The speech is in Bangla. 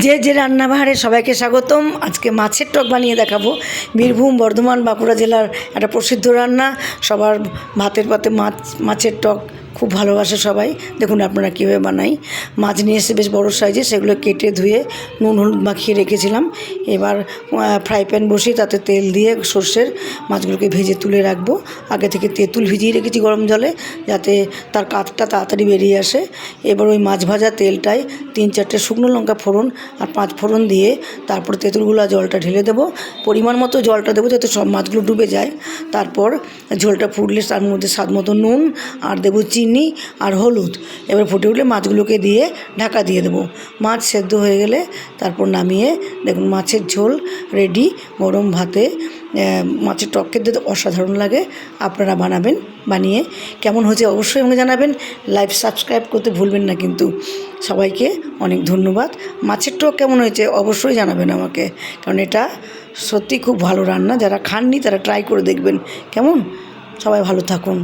যে যে রান্নাবাহারে সবাইকে স্বাগতম। আজকে মাছের টক বানিয়ে দেখাবো। বীরভূম, বর্ধমান, বাঁকুড়া জেলার একটা প্রসিদ্ধ রান্না। সবার ভাতের পাতে মাছের টক খুব ভালোবাসে সবাই। দেখুন আপনারা কীভাবে বানাই। মাছ নিয়ে এসে বেশ বড় সাইজে, সেগুলো কেটে ধুয়ে নুন হলুদ মাখিয়ে রেখেছিলাম। এবার ফ্রাই প্যান বসিয়ে তাতে তেল দিয়ে সর্ষের মাছগুলোকে ভেজে তুলে রাখবো। আগে থেকে তেঁতুল ভিজিয়ে রেখেছি গরম জলে, যাতে তার কাঠটা তাড়াতাড়ি বেরিয়ে আসে। এবার ওই মাছ ভাজা তেলটায় 3-4টে শুকনো লঙ্কা ফোড়ন আর 5 ফোড়ন দিয়ে তারপর তেঁতুলগুলো জলটা ঢেলে দেবো। পরিমাণ মতো জলটা দেবো যাতে সব মাছগুলো ডুবে যায়। তারপর ঝোলটা ফুটলে তার মধ্যে স্বাদ মতো নুন আর দেবো চিনি আর হলুদ। এবার ফুটে উঠলে মাছগুলোকে দিয়ে ঢাকা দিয়ে দেবো। মাছ সেদ্ধ হয়ে গেলে তারপর নামিয়ে দেখুন মাছের ঝোল রেডি। গরম ভাতে মাছের টক খেতে তো অসাধারণ লাগে। আপনারা বানাবেন, বানিয়ে কেমন হয়েছে অবশ্যই আমাকে জানাবেন। লাইভ সাবস্ক্রাইব করতে ভুলবেন না কিন্তু। সবাইকে অনেক ধন্যবাদ। মাছের টক কেমন হয়েছে অবশ্যই জানাবেন আমাকে, কারণ এটা সত্যি খুব ভালো রান্না। যারা খাননি তারা ট্রাই করে দেখবেন। কেমন? সবাই ভালো থাকুন।